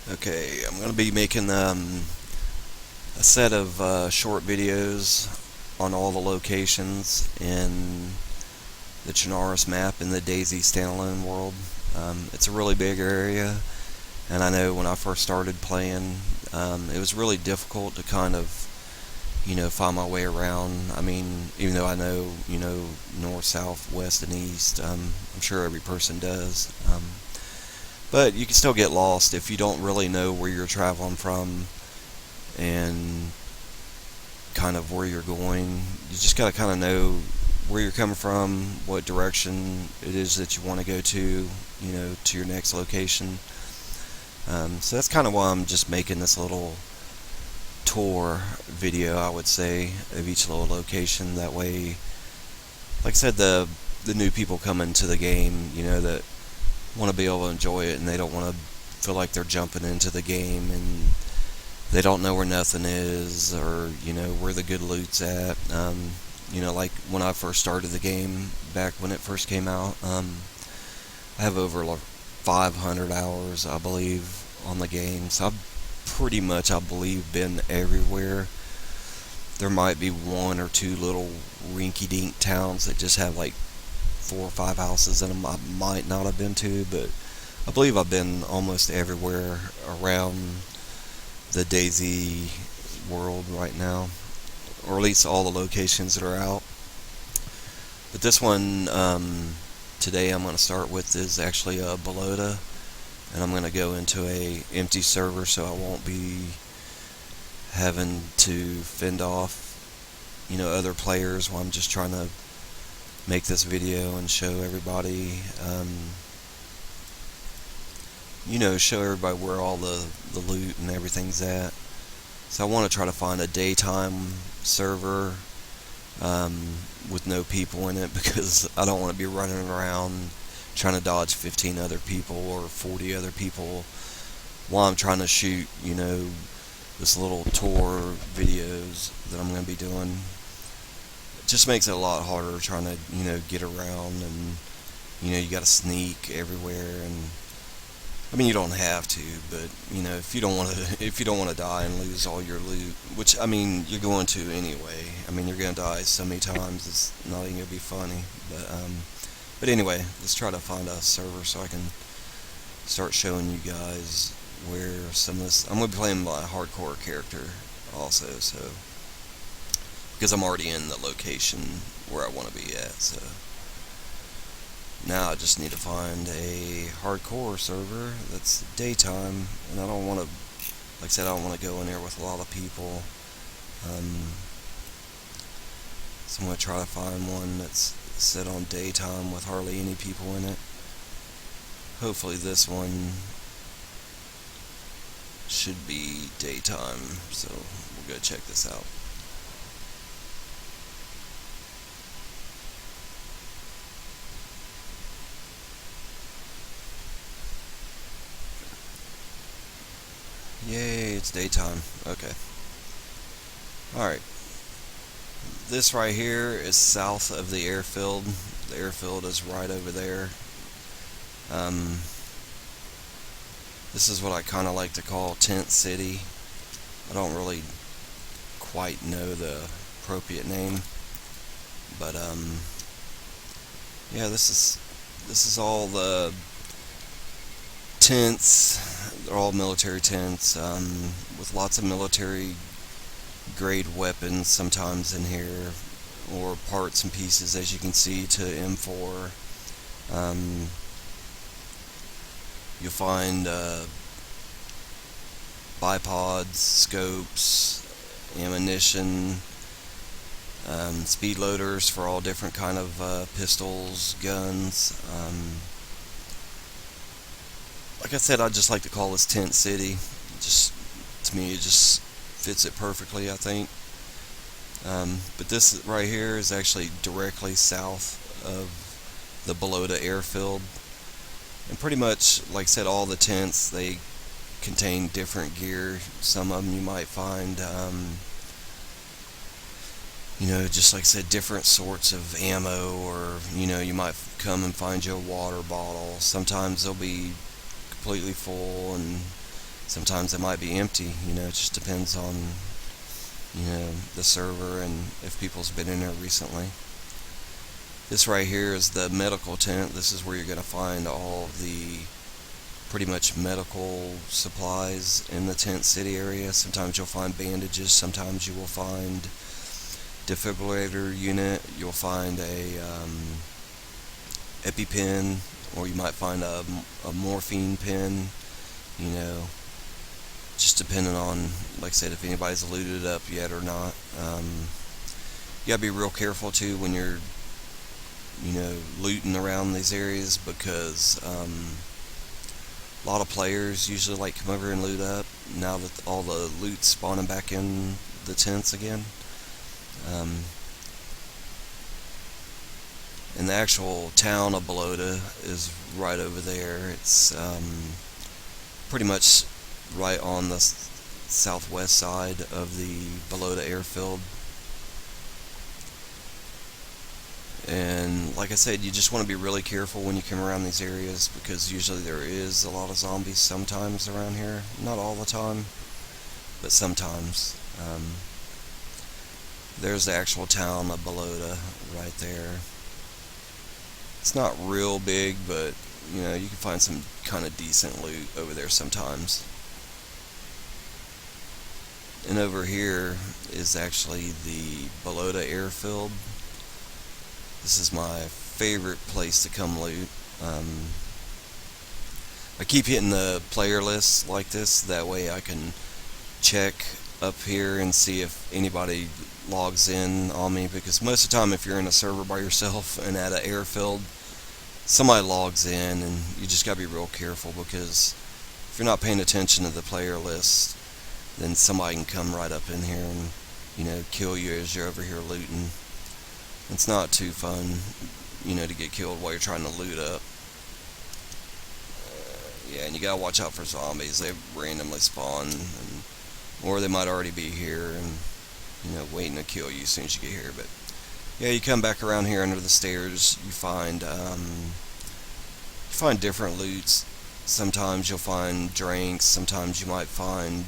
Okay, I'm going to be making a set of short videos on all the locations in the Chernarus map in the Daisy standalone world. It's a really big area, and I know when I first started playing, it was really difficult to kind of, find my way around. I mean, even though I know, north, south, west, and east, I'm sure every person does. But you can still get lost if you don't really know where you're traveling from and kind of where you're going. You just got to kind of know where you're coming from, what direction it is that you want to go to your next location. So that's kind of why I'm just making this little tour video, I would say, of each little location. That way, like I said, the new people coming to the game, that want to be able to enjoy it, and they don't want to feel like they're jumping into the game and they don't know where nothing is, or where the good loot's at. Like when I first started the game back when it first came out, I have over like 500 hours, I believe, on the game. So I've pretty much, I believe, been everywhere. There might be one or two little rinky-dink towns that just have like 4 or 5 houses in them I might not have been to, but I believe I've been almost everywhere around the Daisy world right now, or at least all the locations that are out. But this one today I'm going to start with is actually a Balota, and I'm going to go into a empty server, so I won't be having to fend off other players while I'm just trying to make this video and show everybody show everybody where all the loot and everything's at. So I want to try to find a daytime server with no people in it, because I don't want to be running around trying to dodge 15 other people or 40 other people while I'm trying to shoot this little tour videos that I'm going to be doing. It just makes it a lot harder trying to get around, and you got to sneak everywhere. And I mean, you don't have to, but if you don't want to die and lose all your loot, which I mean you're going to anyway. I mean, you're going to die so many times it's not even going to be funny. But anyway, let's try to find a server so I can start showing you guys where some of this. I'm going to be playing my hardcore character also, so because I'm already in the location where I want to be at. So now I just need to find a hardcore server that's daytime, and I don't want to, like I said, I don't want to go in there with a lot of people. So I'm going to try to find one that's set on daytime with hardly any people in it. Hopefully this one should be daytime, so we'll go check this out. Yay, it's daytime. Okay. Alright. This right here is south of the airfield. The airfield is right over there. This is what I kind of like to call Tent City. I don't really quite know the appropriate name, but yeah, this is all the tents. They're all military tents with lots of military grade weapons sometimes in here, or parts and pieces, as you can see, to M4. You'll find bipods, scopes, ammunition, speed loaders for all different kind of pistols, guns. Like I said, I just like to call this Tent City. Just to me, it just fits it perfectly, I think. But this right here is actually directly south of the Balota Airfield. And pretty much, like I said, all the tents, they contain different gear. Some of them you might find, just like I said, different sorts of ammo, or, you might come and find you a water bottle. Sometimes they'll be completely full, and Sometimes it might be empty. It just depends on the server and if people's been in there recently. This right here is the medical tent. This is where you're going to find all of the pretty much medical supplies in the tent city area. Sometimes you'll find bandages, sometimes you will find defibrillator unit, you'll find a EpiPen, or you might find a morphine pen, just depending on, like I said, if anybody's looted it up yet or not. You gotta be real careful too when you're looting around these areas, because a lot of players usually like come over and loot up now that all the loot's spawning back in the tents again. And the actual town of Balota is right over there. It's pretty much right on the southwest side of the Balota Airfield. And like I said, you just want to be really careful when you come around these areas, because usually there is a lot of zombies sometimes around here. Not all the time, but sometimes. There's the actual town of Balota right there. It's not real big, but you can find some kind of decent loot over there sometimes. And over here is actually the Balota Airfield. This is my favorite place to come loot. I keep hitting the player list like this, that way I can check up here and see if anybody logs in on me, because most of the time if you're in a server by yourself and at an airfield, somebody logs in, and you just gotta be real careful, because if you're not paying attention to the player list, then somebody can come right up in here and kill you as you're over here looting. It's not too fun, to get killed while you're trying to loot up. Yeah, and you gotta watch out for zombies. They randomly spawn, or they might already be here and waiting to kill you as soon as you get here. But yeah, you come back around here under the stairs, you find different loots. Sometimes you'll find drinks, sometimes you might find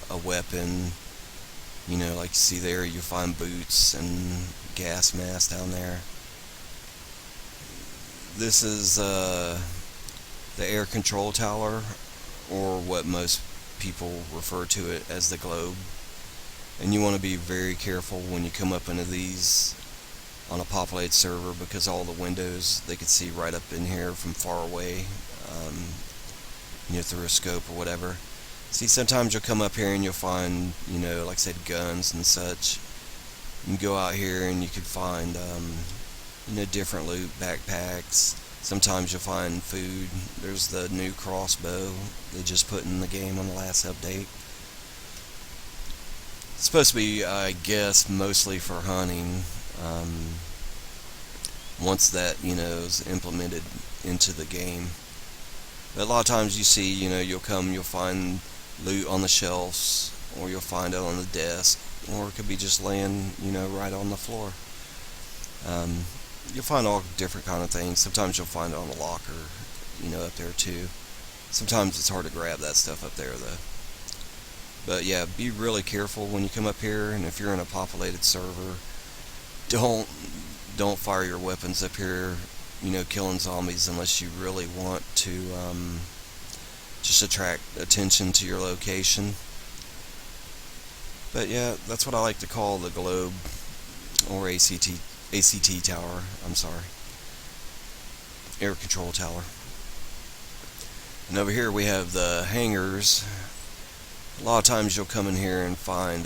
a weapon. Like you see there, you find boots and gas masks down there. This is the air control tower, or what most people refer to it as the globe. And you want to be very careful when you come up into these on a populated server, because all the windows, they can see right up in here from far away, through a scope or whatever. See, sometimes you'll come up here and you'll find, like I said, guns and such. You can go out here and you can find, different loot, backpacks. Sometimes you'll find food. There's the new crossbow they just put in the game on the last update. It's supposed to be, I guess, mostly for hunting. Once that, is implemented into the game. But a lot of times you see, you'll find loot on the shelves, or you'll find it on the desk, or it could be just laying, right on the floor. You'll find all different kind of things. Sometimes you'll find it on a locker, up there too. Sometimes it's hard to grab that stuff up there though. But yeah, be really careful when you come up here, and if you're in a populated server, don't fire your weapons up here, killing zombies, unless you really want to just attract attention to your location. But yeah, that's what I like to call the globe, or ACT tower, I'm sorry. Air control tower. And over here we have the hangars. A lot of times you'll come in here and find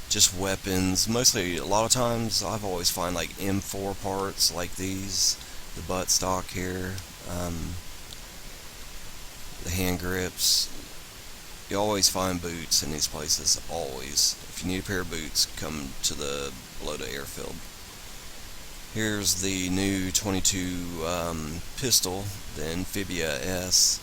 just weapons. Mostly, a lot of times, I've always find like M4 parts like these, the butt stock here, the hand grips. You always find boots in these places, always. If you need a pair of boots, come to the Balota Airfield. Here's the new 22 pistol, the Amphibia S.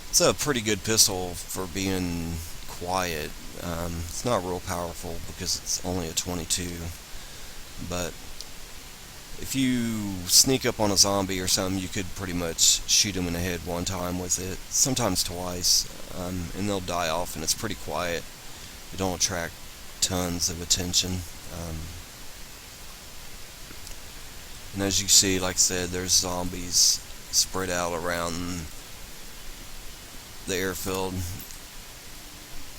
It's a pretty good pistol for being quiet. It's not real powerful because it's only a 22, but if you sneak up on a zombie or something, you could pretty much shoot him in the head one time with it, sometimes twice, and they'll die off, and it's pretty quiet. It don't attract tons of attention. And as you see, like I said, there's zombies spread out around the airfield.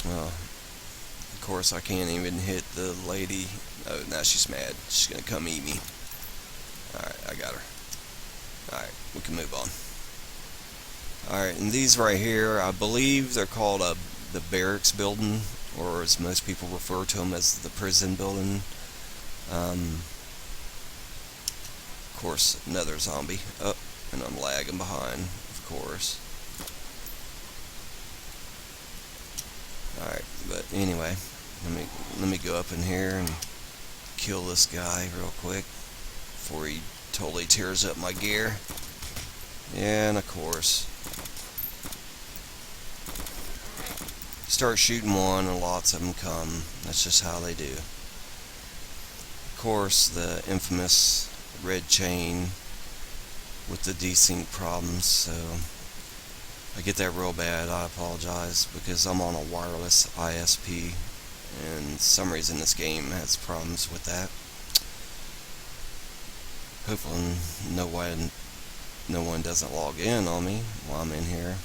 Of course, I can't even hit the lady. Oh, now she's mad. She's gonna come eat me. Alright, I got her. Alright, we can move on. Alright, and these right here, I believe they're called the barracks building, or as most people refer to them as the prison building. Of course, another zombie. Oh, and I'm lagging behind, of course. Alright, but anyway, let me go up in here and kill this guy real quick before he totally tears up my gear. Yeah, and of course, start shooting one and lots of them come. That's just how they do. Of course, the infamous red chain with the desync problems, so I get that real bad. I apologize, because I'm on a wireless ISP, and for some reason this game has problems with that. Hopefully no one doesn't log in on me while I'm in here.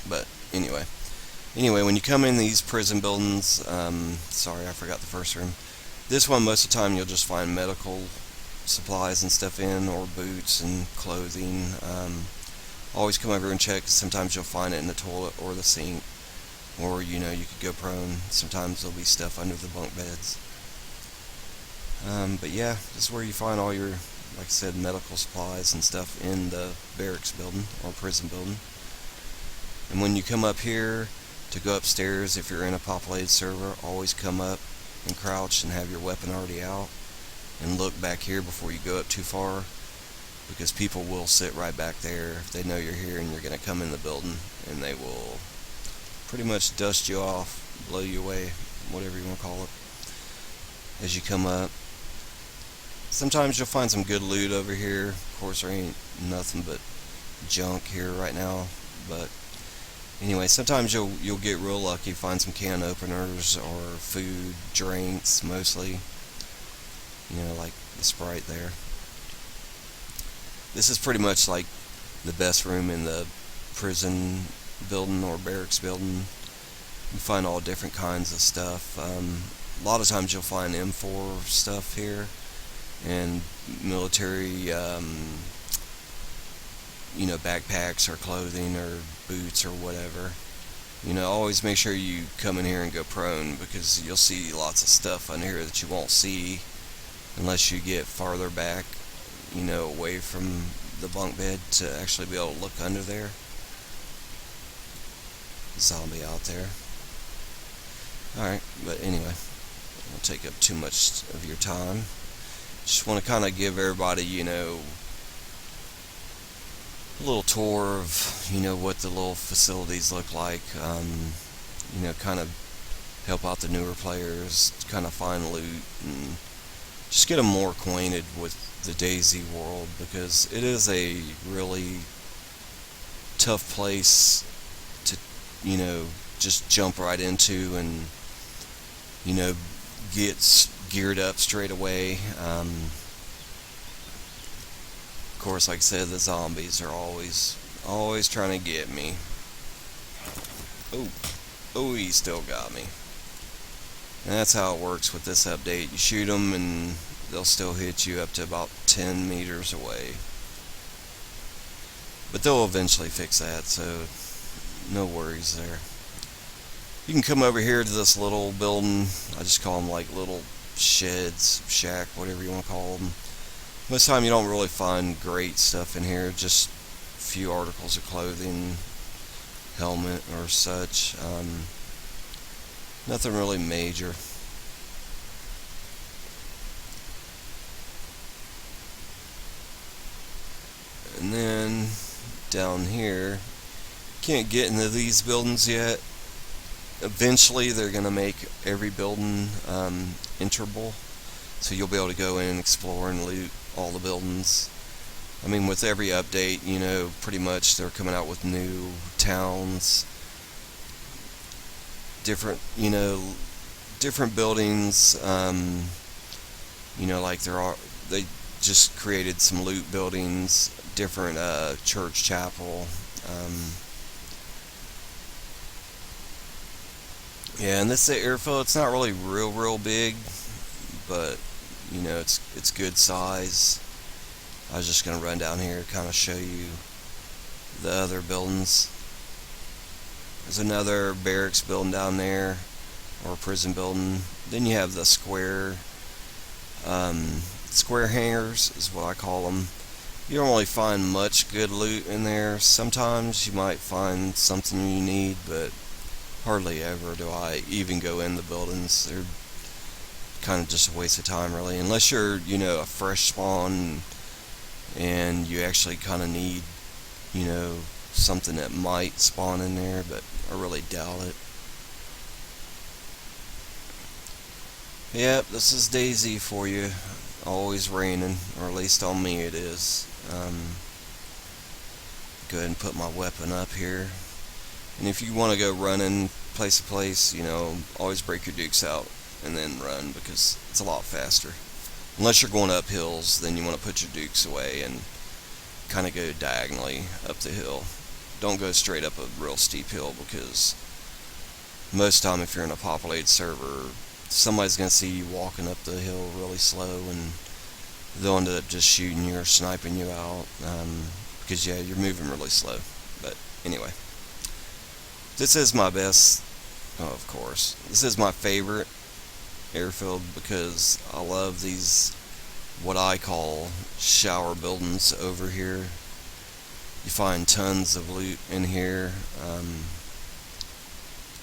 But anyway, when you come in these prison buildings, sorry, I forgot the first room. This one, most of the time, you'll just find medical supplies and stuff in, or boots and clothing. Always come over and check. Sometimes you'll find it in the toilet or the sink, or you could go prone. Sometimes there'll be stuff under the bunk beds. But yeah, this is where you find all your, like I said, medical supplies and stuff in the barracks building or prison building. And when you come up here to go upstairs, if you're in a populated server, always come up and crouch and have your weapon already out, and look back here before you go up too far, because people will sit right back there if they know you're here and you're going to come in the building, and they will pretty much dust you off, blow you away, whatever you want to call it, as you come up. Sometimes you'll find some good loot over here. Of course, there ain't nothing but junk here right now, but anyway, sometimes you'll get real lucky, find some can openers or food, drinks, mostly. Like the Sprite there. This is pretty much like the best room in the prison building or barracks building. You find all different kinds of stuff. A lot of times you'll find M4 stuff here, and military, backpacks or clothing or boots or whatever. Always make sure you come in here and go prone, because you'll see lots of stuff on here that you won't see unless you get farther back, away from the bunk bed to actually be able to look under there. Zombie out there. Alright, but anyway, I won't take up too much of your time. Just want to kind of give everybody, a little tour of, what the little facilities look like. Kind of help out the newer players, kind of find loot, and just get them more acquainted with the DayZ world, because it is a really tough place to, just jump right into and, get geared up straight away. Of course, like I said, the zombies are always trying to get me. Oh, he still got me. And that's how it works with this update. You shoot them and they'll still hit you up to about 10 meters away. But they'll eventually fix that, so no worries there. You can come over here to this little building. I just call them like little sheds, shack, whatever you want to call them. Most of the time you don't really find great stuff in here, just a few articles of clothing, helmet or such. Nothing really major. And then down here, can't get into these buildings yet. Eventually they're going to make every building enterable. so you'll be able to go in and explore and loot all the buildings. I mean, with every update, pretty much they're coming out with new towns, different, different buildings. Like they just created some loot buildings, different church chapel. Yeah, and this airfield, it's not really real big, but it's good size. I was just gonna run down here to kind of show you the other buildings. There's another barracks building down there, or a prison building. Then you have the square hangars is what I call them. You don't really find much good loot in there. Sometimes you might find something you need, but hardly ever do I even go in the buildings. They're kind of just a waste of time, really, unless you're a fresh spawn and you actually kind of need something that might spawn in there, but I really doubt it. Yep, this is Daisy for you. Always raining, or at least on me it is. Go ahead and put my weapon up here. And if you want to go running place to place, always break your dukes out and then run, because it's a lot faster. Unless you're going up hills, then you want to put your dukes away and kind of go diagonally up the hill. Don't go straight up a real steep hill, because most of the time if you're in a populated server, somebody's going to see you walking up the hill really slow, and they'll end up just shooting you or sniping you out, because you're moving really slow. But anyway, this is my best, of course, this is my favorite airfield, because I love these, what I call shower buildings over here. You find tons of loot in here.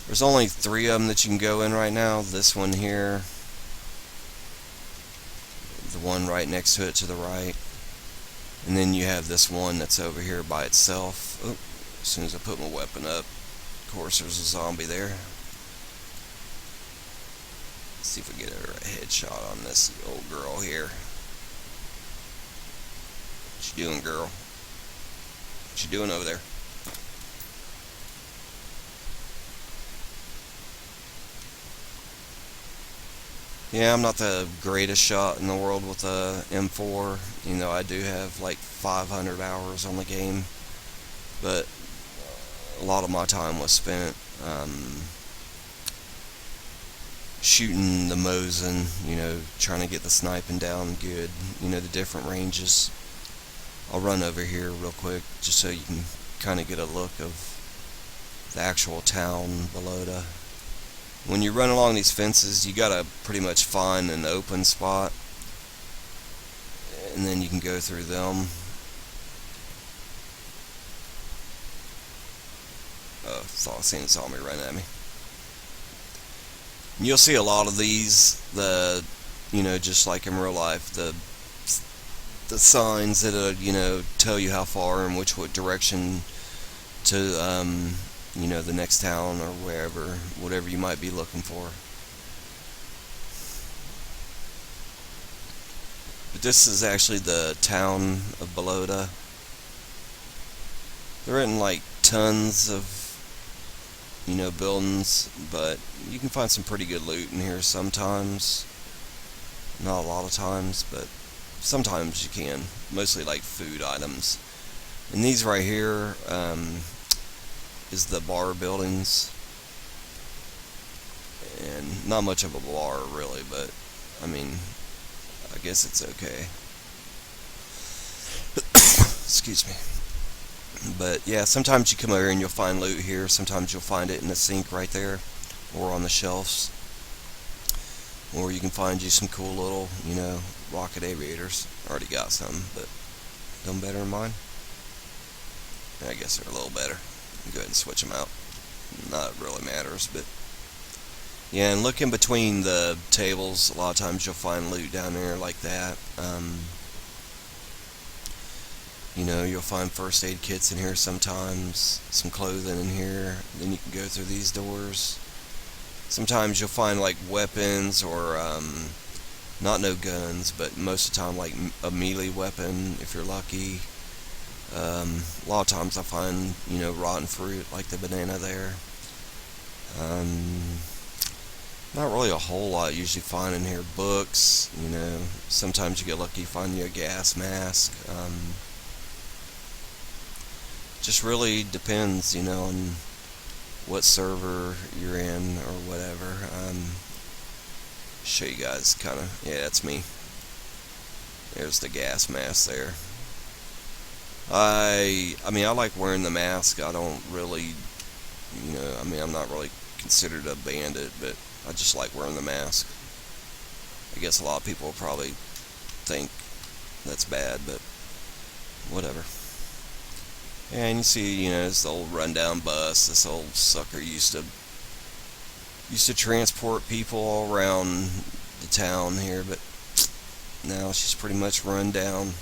There's only 3 of them that you can go in right now. This one here, the one right next to it to the right, and then you have this one that's over here by itself. Oh, as soon as I put my weapon up, of course there's a zombie there. Let's see if we get a headshot on this old girl here. What you doing, girl? What you doing over there? Yeah, I'm not the greatest shot in the world with a M4. I do have like 500 hours on the game, but a lot of my time was spent shooting the Mosin, trying to get the sniping down good, the different ranges. I'll run over here real quick just so you can kind of get a look of the actual town, Balota. When you run along these fences, you gotta pretty much find an open spot, and then you can go through them. Oh, thought I seen a zombie running at me. And you'll see a lot of these, just like in real life, the signs that tell you how far and what direction to the next town or whatever you might be looking for. But this is actually the town of Balota. There isn't like tons of buildings, but you can find some pretty good loot in here sometimes. Not a lot of times, but sometimes you can. Mostly like food items. And these right here is the bar buildings, and not much of a bar really, but I mean, I guess it's okay. Excuse me. But yeah, sometimes you come over and you'll find loot here. Sometimes you'll find it in the sink right there, or on the shelves, or you can find you some cool little rocket aviators. Already got some, but done better than mine. I guess they're a little better. Go ahead and switch them out. Not really matters, but yeah. And look in between the tables. A lot of times you'll find loot down there like that. You'll find first aid kits in here sometimes. Some clothing in here. Then you can go through these doors. Sometimes you'll find like weapons or not no guns, but most of the time like a melee weapon if you're lucky. A lot of times I find, rotten fruit like the banana there. Um, Not really a whole lot usually find in here. Books, sometimes you get lucky, find you a gas mask. Just really depends, on what server you're in or whatever. Show you guys kind of, yeah, that's me. There's the gas mask there. I mean, I like wearing the mask. I don't really, I'm not really considered a bandit, but I just like wearing the mask. I guess a lot of people will probably think that's bad, but whatever. And you see, this old rundown bus. This old sucker used to transport people all around the town here, but now she's pretty much run down.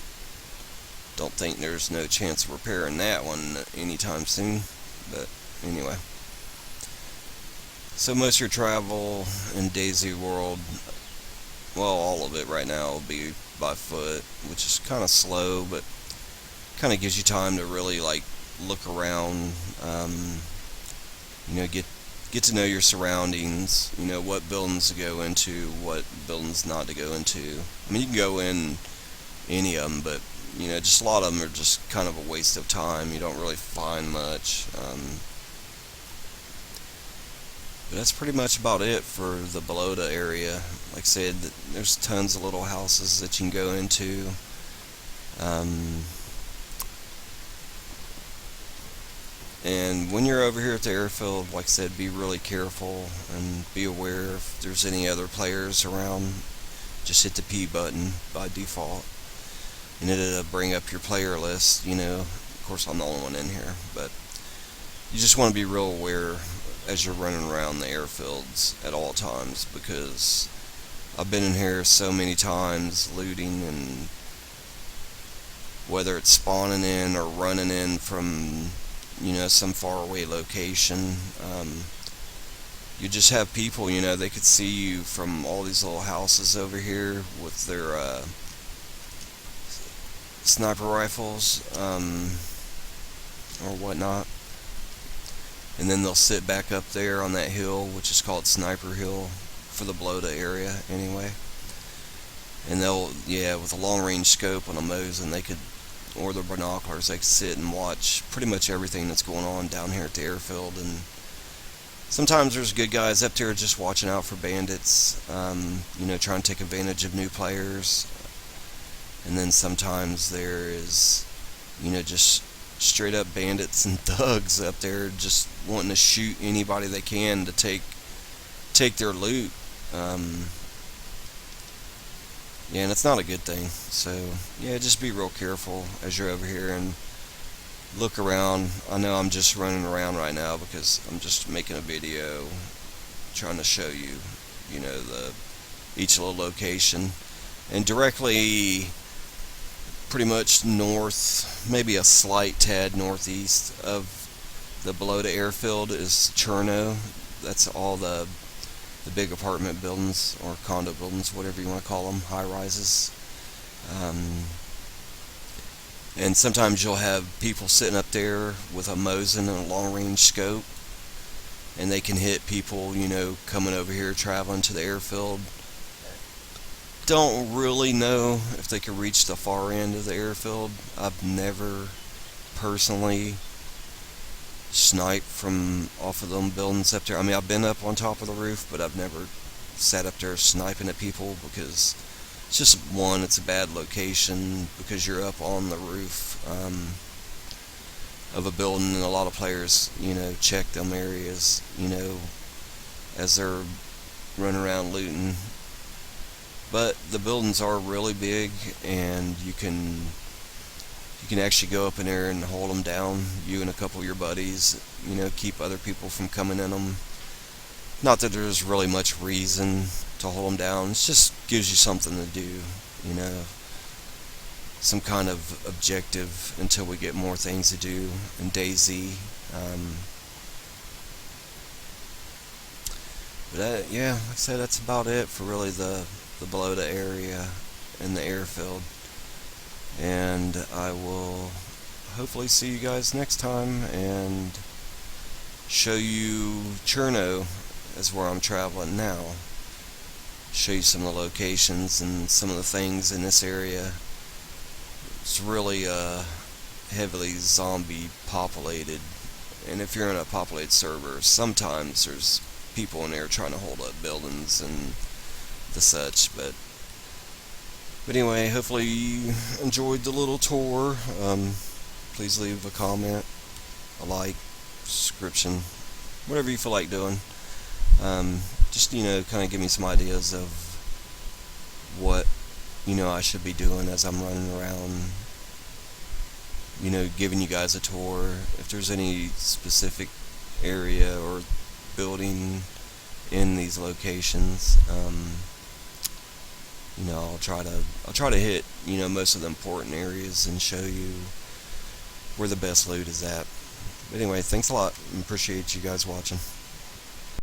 Don't think there's no chance of repairing that one anytime soon, but anyway. So most of your travel in Daisy World, well, all of it right now will be by foot, which is kind of slow, but kind of gives you time to really like look around, get to know your surroundings, what buildings to go into, what buildings not to go into. I mean, you can go in any of them, but just a lot of them are just kind of a waste of time. You don't really find much. But that's pretty much about it for the Balota area. Like I said, there's tons of little houses that you can go into. And when you're over here at the airfield, like I said, be really careful and be aware if there's any other players around. Just hit the P button by default, and it'll bring up your player list. Of course I'm the only one in here, but you just want to be real aware as you're running around the airfields at all times, because I've been in here so many times looting, and whether it's spawning in or running in from some faraway location, you just have people, they could see you from all these little houses over here with their sniper rifles or whatnot, and then they'll sit back up there on that hill, which is called Sniper Hill for the Balota area anyway, and with a long range scope on a Mosin, they could, or their binoculars, they could sit and watch pretty much everything that's going on down here at the airfield. And sometimes there's good guys up there just watching out for bandits, trying to take advantage of new players. And then sometimes there is, just straight up bandits and thugs up there just wanting to shoot anybody they can to take their loot. And it's not a good thing. So, just be real careful as you're over here and look around. I know I'm just running around right now because I'm just making a video trying to show you, each little location. And directly, pretty much north, maybe a slight tad northeast of the Balota Airfield is Cherno. That's all the big apartment buildings or condo buildings, whatever you want to call them, high rises. And sometimes you'll have people sitting up there with a Mosin and a long range scope, and they can hit people, coming over here traveling to the airfield. Don't really know if they can reach the far end of the airfield. I've never personally snipe from off of them buildings up there. I mean, I've been up on top of the roof, but I've never sat up there sniping at people, because it's just, one, it's a bad location because you're up on the roof of a building, and a lot of players, check them areas, as they're running around looting. But the buildings are really big, and you can actually go up in there and hold them down, you and a couple of your buddies, keep other people from coming in them. Not that there's really much reason to hold them down, it just gives you something to do, some kind of objective until we get more things to do in DayZ. But like I said, that's about it for really the the Balota area and the airfield. And I will hopefully see you guys next time and show you Cherno, is where I'm traveling now. Show you some of the locations and some of the things in this area. It's really heavily zombie populated, and if you're in a populated server, sometimes there's people in there trying to hold up buildings and the such. But anyway, hopefully you enjoyed the little tour. Please leave a comment, a like, subscription, whatever you feel like doing. Just, kind of give me some ideas of what, I should be doing as I'm running around, giving you guys a tour. If there's any specific area or building in these locations, I'll try to hit, most of the important areas and show you where the best loot is at. But anyway, thanks a lot, and appreciate you guys watching.